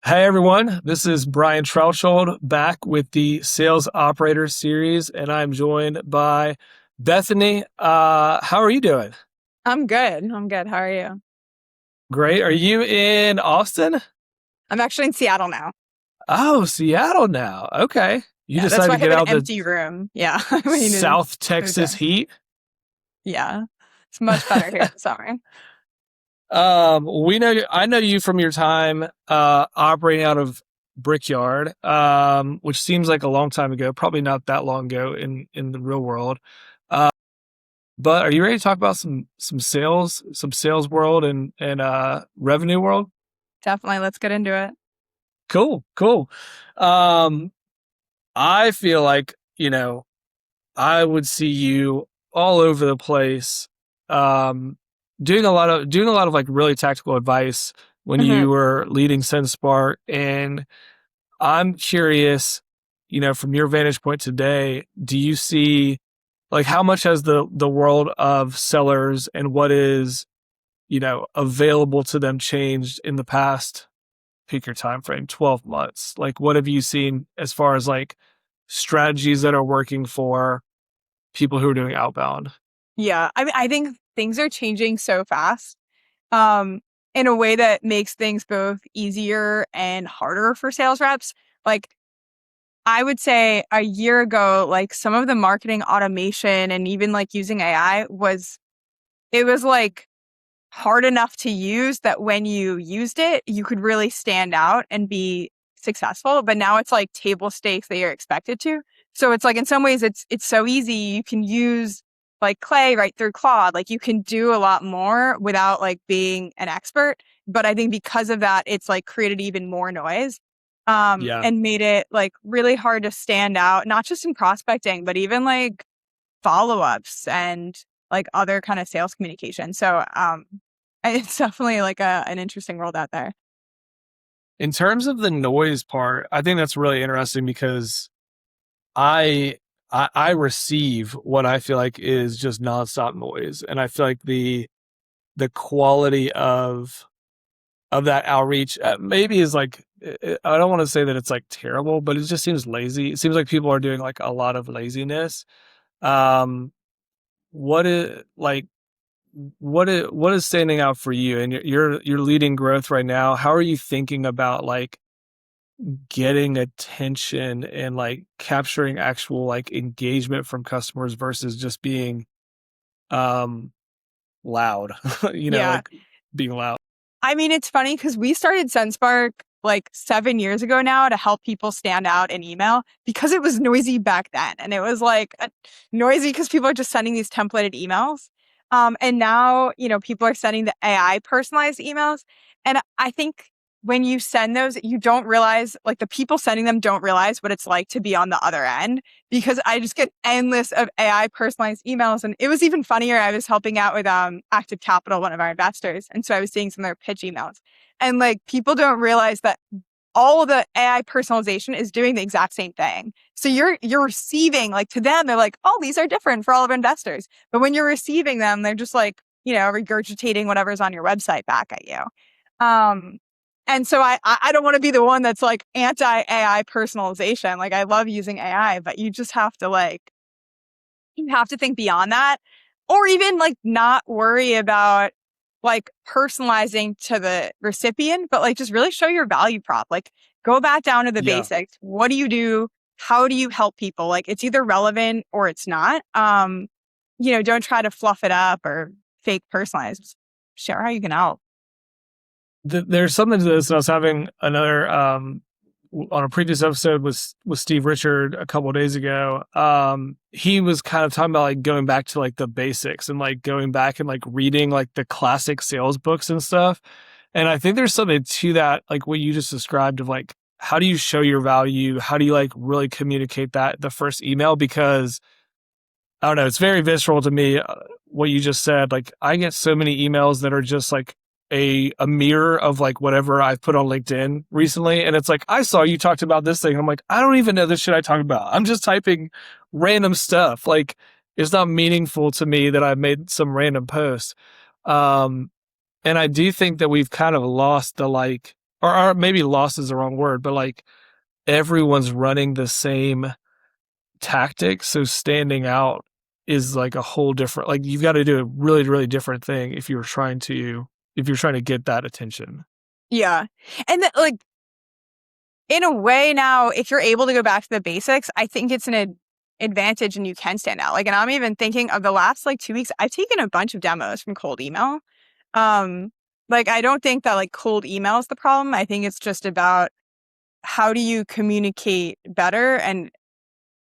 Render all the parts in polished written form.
Hey everyone, this is Brian Trauschold back with the Sales Operator series, and I'm joined by Bethany. How are you doing? I'm good. I'm good. How are you? Great. Are you in Austin? I'm actually in Seattle now. Oh, Seattle now. Okay. You Yeah, that's decided why to I have get an out the empty room. Yeah, I mean, South move Texas there. heat. Yeah, it's much better here in the summer. I know you from your time operating out of Brickyard, which seems like a long time ago, probably not that long ago in the real world. Uh, But are you ready to talk about some sales world and revenue world? Definitely. Let's get into it. Cool, cool. Um, I feel like I would see you all over the place, um, doing a lot of like really tactical advice when hmm you were leading SendSpark, and I'm curious, from your vantage point today, do you see like how much has the world of sellers and what is available to them changed in the past, pick your time frame, 12 months? Like, what have you seen as far as like strategies that are working for people who are doing outbound? Yeah, I mean, I think things are changing so fast, um, in a way that makes things both easier and harder for sales reps. Like, I would say a year ago, like some of the marketing automation and even like using AI it was like hard enough to use that when you used it, you could really stand out and be successful. But now it's like table stakes that you're expected to. So it's like in some ways it's so easy. You can use like Clay right through Claude. Like you can do a lot more without like being an expert. But I think because of that, it's like created even more noise. Yeah. And made it like really hard to stand out, not just in prospecting, but even like follow-ups and like other kind of sales communication. So it's definitely like an interesting world out there. In terms of the noise part, I think that's really interesting because I I receive what I feel like is just nonstop noise, and I feel like the quality of that outreach maybe is like I don't want to say that it's like terrible, but it just seems lazy. It seems like people are doing like a lot of laziness. Um, what is like what is standing out for you? And you're leading growth right now. How are you thinking about like getting attention and like capturing actual like engagement from customers versus just being um loud, Yeah. like being loud? I mean, it's funny because we started SenseSpark like 7 years ago now to help people stand out in email because it was noisy back then. And it was like noisy because people are just sending these templated emails. And now, people are sending the AI personalized emails. And I think when you send those, you don't realize, like the people sending them don't realize what it's like to be on the other end because I just get endless of AI personalized emails. And it was even funnier. I was helping out with Active Capital, one of our investors. And so I was seeing some of their pitch emails. And like people don't realize that all of the AI personalization is doing the exact same thing. So you're receiving, like to them, they're like, oh, these are different for all of investors. But when you're receiving them, they're just like, regurgitating whatever's on your website back at you. Um, and so I don't want to be the one that's like anti AI personalization. Like I love using AI, but you just have to you have to think beyond that, or even like not worry about like personalizing to the recipient, but like just really show your value prop. Like go back down to the Yeah. basics. What do you do? How do you help people? Like it's either relevant or it's not. Don't try to fluff it up or fake personalize. Just share how you can help. There's something to this. And I was having another on a previous episode with Steve Richard a couple of days ago. He was kind of talking about like going back to like the basics and like going back and like reading like the classic sales books and stuff. And I think there's something to that, like what you just described of like how do you show your value? How do you like really communicate that the first email? Because I don't know, it's very visceral to me, what you just said. Like I get so many emails that are just like a mirror of like whatever I've put on LinkedIn recently. And it's like, I saw you talked about this thing. I'm like, I don't even know this shit I talked about. I'm just typing random stuff. Like it's not meaningful to me that I made some random post. Um, and I do think that we've kind of lost the like or maybe lost is the wrong word, but like everyone's running the same tactic. So standing out is like a whole different, like you've got to do a really, really different thing if you're trying to get that attention. Yeah. And like, in a way now, if you're able to go back to the basics, I think it's an advantage and you can stand out. Like, and I'm even thinking of the last like 2 weeks, I've taken a bunch of demos from cold email. Um, like, I don't think that like cold email is the problem. I think it's just about how do you communicate better? And,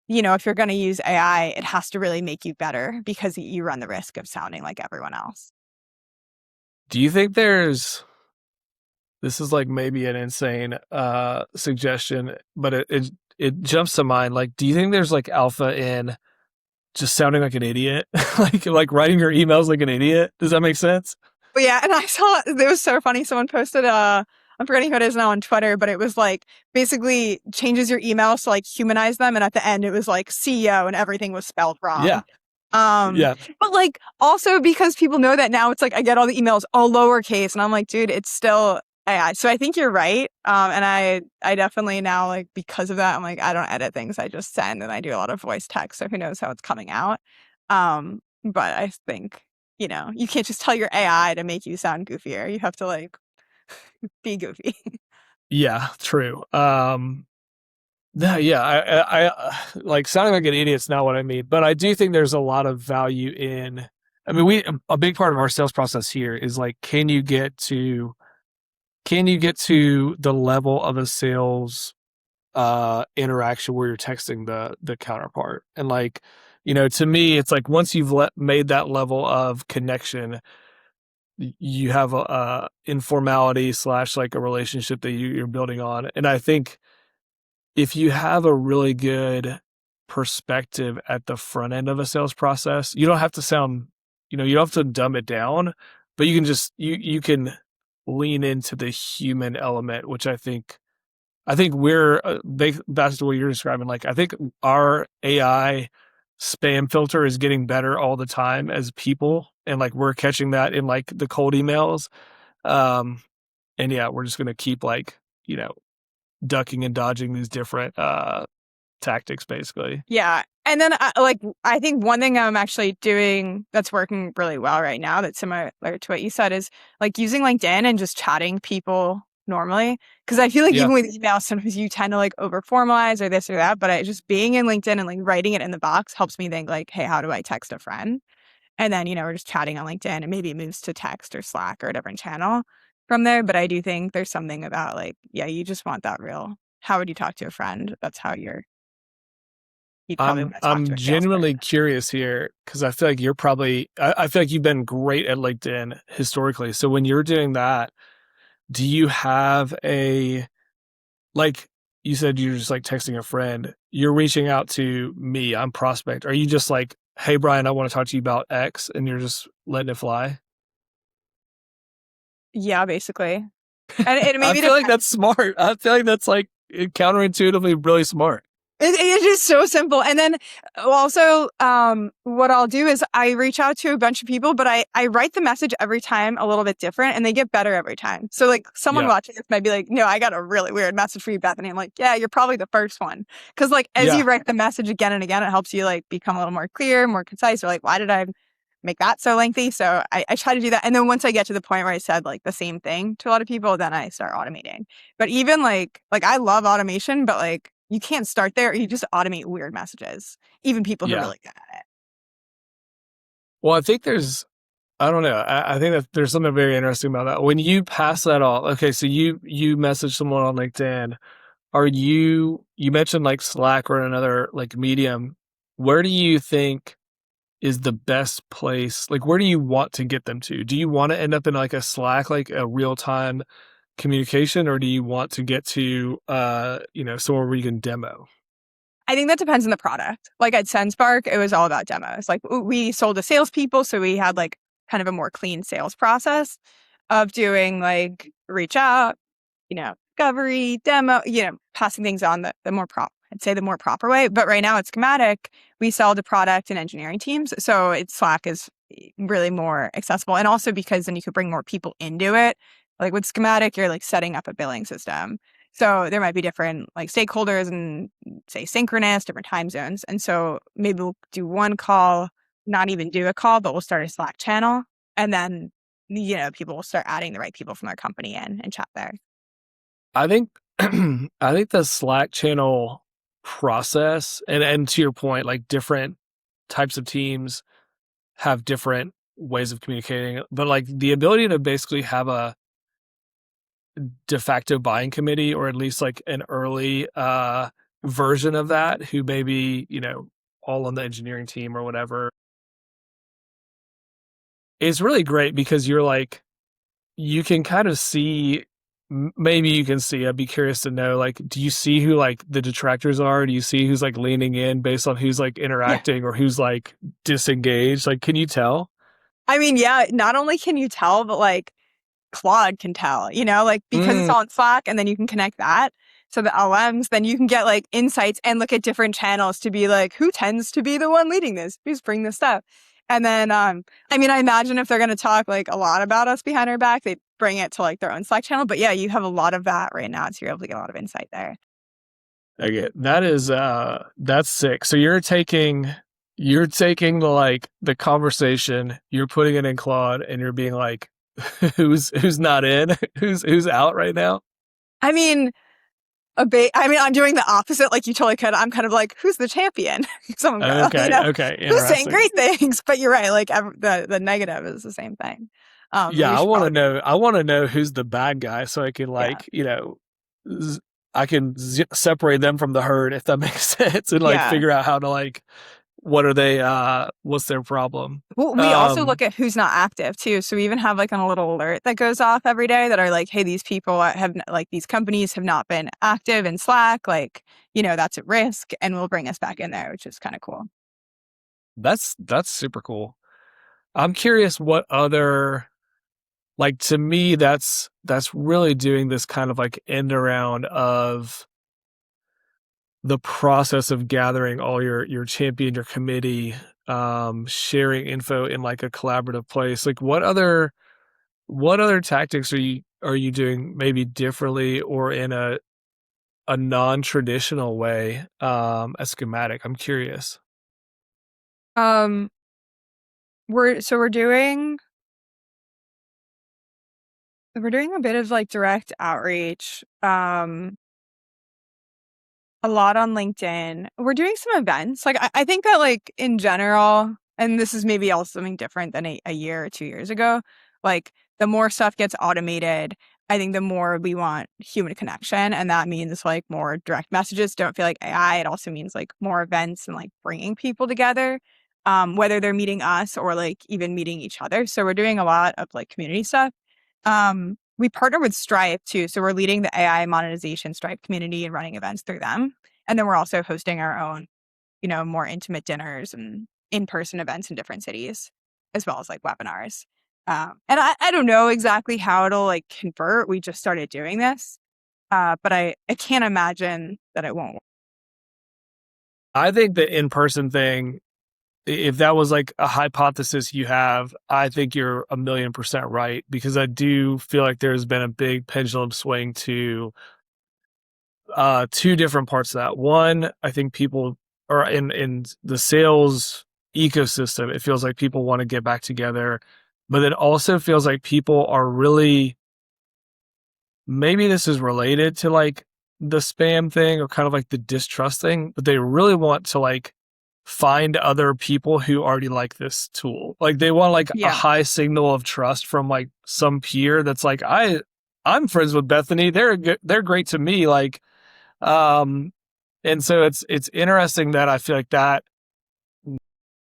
if you're going to use AI, it has to really make you better because you run the risk of sounding like everyone else. Do you think this is like maybe an insane suggestion, but it jumps to mind. Like, do you think there's like alpha in just sounding like an idiot? like writing your emails like an idiot? Does that make sense? But yeah, and I saw it was so funny. Someone posted I'm forgetting who it is now on Twitter, but it was like basically changes your emails to like humanize them, and at the end it was like CEO and everything was spelled wrong. Yeah. Yeah. But like also because people know that now, it's like I get all the emails all lowercase, and I'm like, dude, it's still AI. So I think you're right. And I definitely now, like, because of that, I'm like, I don't edit things. I just send, and I do a lot of voice text. So who knows how it's coming out. But I think, you can't just tell your AI to make you sound goofier. You have to like be goofy. Yeah, true. Yeah, I like sounding like an idiot's not what I mean, but I do think there's a lot of value in. I mean, a big part of our sales process here is like, can you get to the level of a sales interaction where you're texting the counterpart, and like, to me, it's like once you've made that level of connection, you have a informality slash like a relationship that you're building on, and I think if you have a really good perspective at the front end of a sales process, you don't have to sound, you don't have to dumb it down, but you can just, you can lean into the human element, which I think we're, that's what you're describing. Like, I think our AI spam filter is getting better all the time as people. And like, we're catching that in like the cold emails. Um, and yeah, we're just going to keep like, ducking and dodging these different tactics, basically. Yeah. And then I think one thing I'm actually doing that's working really well right now that's similar to what you said is like using LinkedIn and just chatting people normally. Because I feel like Yeah. even with email, sometimes you tend to like over formalize or this or that. But just being in LinkedIn and like writing it in the box helps me think like, hey, how do I text a friend? And then, we're just chatting on LinkedIn, and maybe it moves to text or Slack or a different channel from there. But I do think there's something about like, yeah, you just want that real. How would you talk to a friend? That's how you'd probably want to talk to I'm a genuinely salesperson. curious here because I feel like you're probably, I feel like you've been great at LinkedIn historically. So when you're doing that, do you have like you said, you're just like texting a friend, you're reaching out to me, I'm prospect. Are you just like, hey, Brian, I want to talk to you about X, and you're just letting it fly? Yeah, basically. And it I maybe feel like depends. that's smart. I feel like that's like counterintuitively really smart. It is so simple. And then also, what I'll do is I reach out to a bunch of people, but I write the message every time a little bit different, and they get better every time. So like someone Yeah. watching this might be like, no, I got a really weird message for you, Bethany. I'm like, yeah, you're probably the first one. Cause like as you Yeah. write the message again and again, it helps you like become a little more clear, more concise. Or like, why did I make that so lengthy? So I try to do that. And then once I get to the point where I said like the same thing to a lot of people, then I start automating. But even like I love automation, but like you can't start there. You just automate weird messages, even people who are Yeah. really good at it. Well, I don't know. I think that there's something very interesting about that. When you pass that off, okay, so you message someone on LinkedIn. You mentioned like Slack or another like medium. Where do you think is the best place? Like, where do you want to get them to? Do you want to end up in like a Slack, like a real time communication, or do you want to get to somewhere where you can demo? I think that depends on the product. Like at SendSpark, it was all about demos. Like we sold to salespeople, so we had like kind of a more clean sales process of doing like reach out, discovery, demo, passing things on the more I'd say the more proper way. But right now it's Schematic. We sell to product and engineering teams. So Slack is really more accessible. And also because then you could bring more people into it Like with Schematic, you're like setting up a billing system. So there might be different like stakeholders and say synchronous, different time zones. And so maybe we'll do one call, not even do a call, but we'll start a Slack channel. And then, people will start adding the right people from our company in and chat there. I think I think the Slack channel process and to your point, like different types of teams have different ways of communicating, but like the ability to basically have a de facto buying committee or at least like an early version of that who maybe, all on the engineering team or whatever is really great because you're like you can kind of see maybe you can see I'd be curious to know like do you see who like the detractors are, do you see who's like leaning in based on who's like Yeah. interacting or who's like disengaged, like can you tell? I mean, yeah, not only can you tell, but like Claude can tell, like because it's Mm, all in Slack and then you can connect that. So the LMs, then you can get like insights and look at different channels to be like, who tends to be the one leading this? Who's bringing this stuff? And then, I mean, I imagine if they're going to talk like a lot about us behind our back, they bring it to like their own Slack channel. But yeah, you have a lot of that right now. So you're able to get a lot of insight there. okay, that's sick. So you're taking like the conversation, you're putting it in Claude and you're being like who's not in, who's out right now. I mean, I'm doing the opposite. Like you totally could. I'm kind of like, who's the champion? Someone go, Okay, who's saying interesting. great things? But you're right. Like the negative is the same thing. Yeah, We I should want to probably do. know. I want to know who's the bad guy, so I can Yeah. like, I can separate them from the herd if that makes sense, and like Yeah. figure out how to like, what are they? What's their problem? Well, we also Um, look at who's not active too. So we even have like a little alert that goes off every day that are like, hey, these people have like these companies have not been active in Slack. Like, that's at risk, and will bring us back in there, which is kind of cool. that's super cool. I'm curious what other like to me that's really doing this kind of like end around of the process of gathering all your champion, your committee, sharing info in like a collaborative place. Like what other tactics are you doing maybe differently or in a non-traditional way as Schematic? I'm curious. Um, we're doing a bit of like direct outreach. A lot on LinkedIn. We're doing some events. Like I think that like in general, and this is maybe also something different than a year or 2 years ago, like the more stuff gets automated, I think the more we want human connection. And that means like more direct messages. Don't feel like AI. It also means like more events and like bringing people together, whether they're meeting us or like even meeting each other. So we're doing a lot of like community stuff. We partner with Stripe too. So we're leading the AI monetization Stripe community and running events through them. And then we're also hosting our own, more intimate dinners and in-person events in different cities, as well as like webinars. And I don't know exactly how it'll like convert. We just started doing this. But I can't imagine that it won't work. I think the in-person thing, if that was like a hypothesis you have, I think you're 1,000,000% right because I do feel like there's been a big pendulum swing to two different parts of that. One, I think people are in the sales ecosystem. It feels like people want to get back together, but it also feels like people are really maybe this is related to like the spam thing or kind of like the distrust thing, but they really want to like find other people who already like this tool. Like they want like a Yeah. high signal of trust from like some peer that's like I'm friends with Bethany. They're great to me. Like um and so it's interesting that I feel like that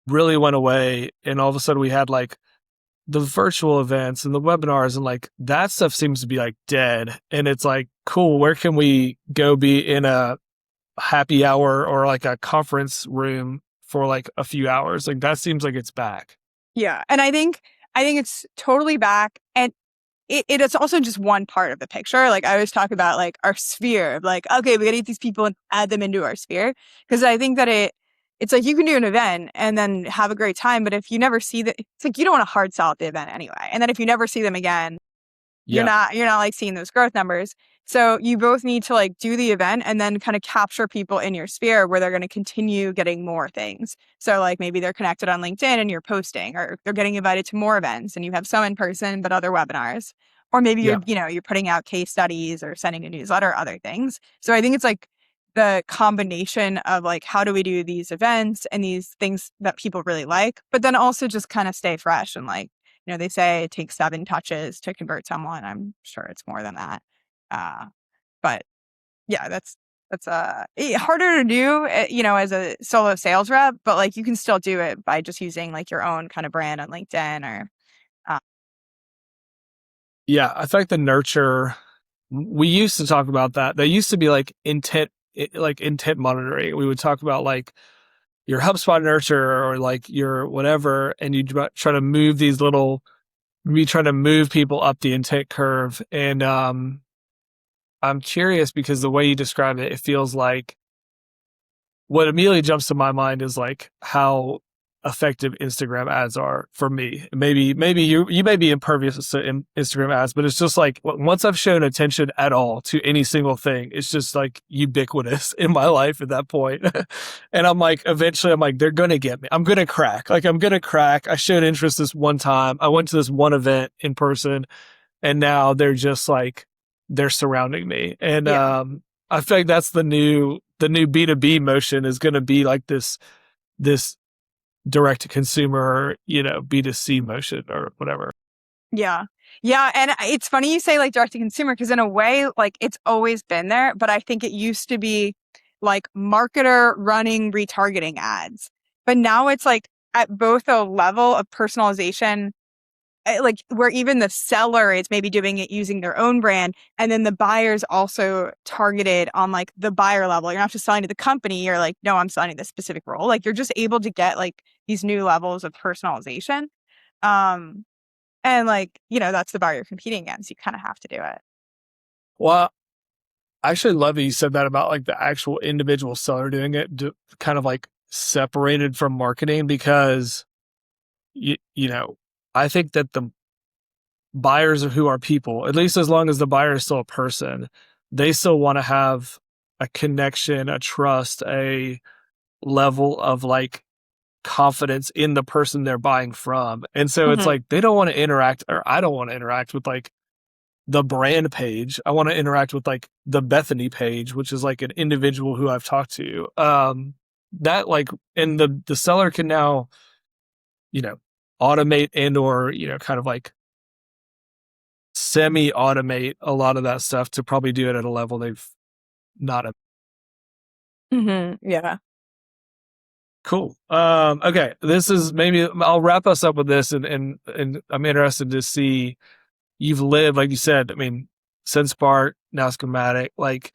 really went away and all of a sudden we had like the virtual events and the webinars and like that stuff seems to be like dead and it's like cool, where can we go be in a happy hour or like a conference room for like a few hours? Like that seems like it's back. Yeah. And I think it's totally back. And it is also just one part of the picture. Like I always talk about like our sphere of like, okay, we gotta get these people and add them into our sphere. Cause I think that it's like you can do an event and then have a great time, but if you never see that, it's like you don't want to hard sell at the event anyway. And then if you never see them again, Yeah. You're not like seeing those growth numbers. So you both need to like do the event and then kind of capture people in your sphere where they're going to continue getting more things. So like maybe they're connected on LinkedIn and you're posting, or they're getting invited to more events and you have some in person but other webinars. Or maybe Yeah. you're putting out case studies or sending a newsletter, other things. So I think it's like the combination of like how do we do these events and these things that people really like, but then also just kind of stay fresh and like, they say it takes 7 touches to convert someone. I'm sure it's more than that. Uh, but yeah, that's harder to do, as a solo sales rep, but like you can still do it by just using like your own kind of brand on LinkedIn or Yeah. I feel like the nurture, we used to talk about that. They used to be like intent monitoring. We would talk about like your HubSpot nurture or like your whatever, and you try to move these little, we try to move people up the intent curve. And I'm curious because the way you describe it, it feels like what immediately jumps to my mind is like how effective Instagram ads are for me. Maybe you may be impervious to Instagram ads, but it's just like once I've shown attention at all to any single thing, it's just like ubiquitous in my life at that point. And I'm like, eventually I'm like, they're going to get me. I'm going to crack. Like I'm going to crack. I showed interest this one time. I went to this one event in person and now they're just like, they're surrounding me. And, yeah. I feel like that's the new B2B motion is going to be like this direct to consumer, B2C motion or whatever. Yeah. Yeah. And it's funny you say like direct to consumer, because in a way, like it's always been there, but I think it used to be like marketer running retargeting ads. But now it's like at both a level of personalization, like where even the seller is maybe doing it using their own brand, and then the buyer's also targeted on like the buyer level. You're not just selling to the company, you're like, no, I'm selling to this specific role. Like you're just able to get like these new levels of personalization. Um, and like, that's the bar you're competing against. You kind of have to do it. Well, I actually love that you said that about like the actual individual seller doing it, kind of like separated from marketing because you know, I think that the buyers who are people, at least as long as the buyer is still a person, they still want to have a connection, a trust, a level of like confidence in the person they're buying from. And so it's Mhm. like they don't want to interact, or I don't want to interact with like the brand page. I want to interact with like the Bethany page, which is like an individual who I've talked to. That like, and the seller can now, you know, automate and or, kind of like semi automate a lot of that stuff to probably do it at a level they've not. Yeah. Cool. Okay. This is maybe I'll wrap us up with this and I'm interested to see you've lived, like you said, I mean, since Spark, now Schematic, like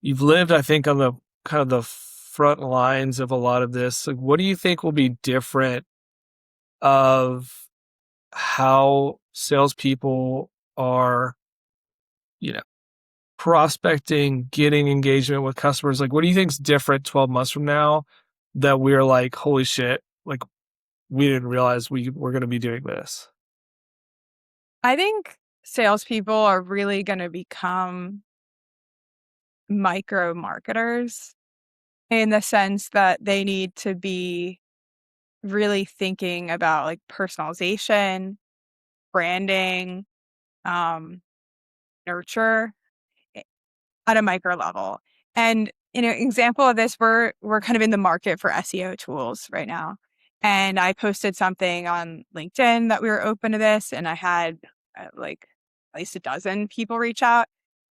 you've lived, I think, on the kind of the front lines of a lot of this. Like, what do you think will be different of how salespeople are, you know, prospecting, getting engagement with customers? Like, what do you think's different 12 months from now that we're like, holy shit, like we didn't realize we were going to be doing this? I think salespeople are really going to become micro marketers in the sense that they need to be really thinking about like personalization, branding, um, nurture at a micro level. And example of this, we're kind of in the market for SEO tools right now. And I posted something on LinkedIn that we were open to this, and I had like at least a dozen people reach out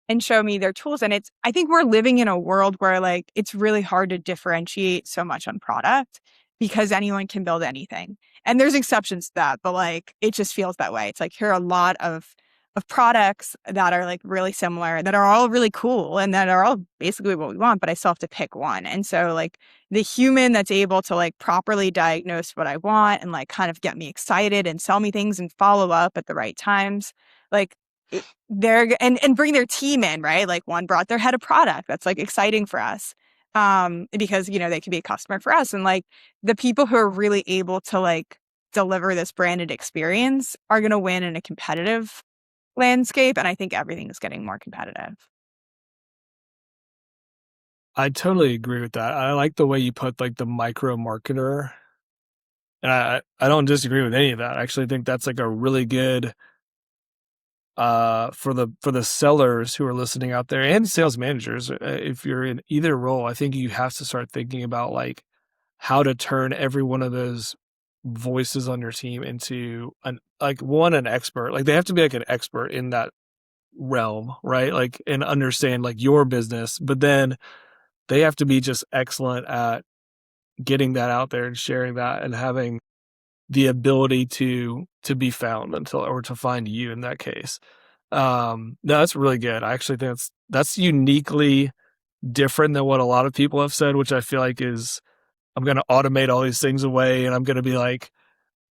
and show me their tools. And I think we're living in a world where like it's really hard to differentiate so much on product because anyone can build anything. And there's exceptions to that, but like it just feels that way. It's like here are a lot of products that are like really similar, that are all really cool and that are all basically what we want, but I still have to pick one. And so like the human that's able to like properly diagnose what I want and like kind of get me excited and sell me things and follow up at the right times, like they're and bring their team in, right? Like one brought their head of product. That's like exciting for us. Because they can be a customer for us. And like the people who are really able to like deliver this branded experience are going to win in a competitive landscape. And I think everything is getting more competitive. I totally agree with that. I like the way you put like the micro marketer. And I don't disagree with any of that. I actually think that's like a really good for the sellers who are listening out there and sales managers. If you're in either role, I think you have to start thinking about like how to turn every one of those voices on your team into an expert. Like they have to be like an expert in that realm, right? Like and understand like your business, but then they have to be just excellent at getting that out there and sharing that and having the ability to be found until or to find you in that case. No, that's really good. I actually think that's uniquely different than what a lot of people have said, which I feel like is I'm going to automate all these things away and I'm going to be like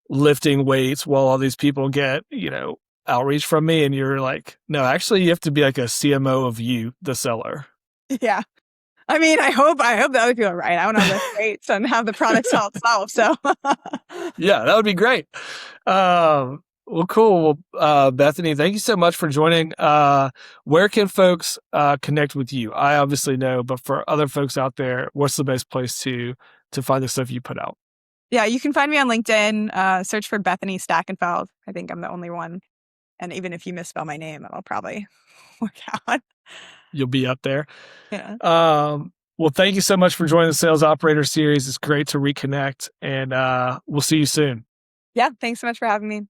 lifting weights while all these people get, outreach from me. And you're like, no, actually you have to be like a CMO of you, the seller. Yeah. I mean, I hope the other people are right. I want to lift weights and have the product sell itself. So Yeah, that would be great. Well, cool. Well, Bethany, thank you so much for joining. Where can folks connect with you? I obviously know, but for other folks out there, what's the best place to find the stuff you put out? yeah, you can find me on LinkedIn. Search for Bethany Stachenfeld. I think I'm the only one. And even if you misspell my name, it'll probably work out. You'll be up there. Yeah. Well, thank you so much for joining the Sales Operator Series. It's great to reconnect, and we'll see you soon. Yeah. Thanks so much for having me.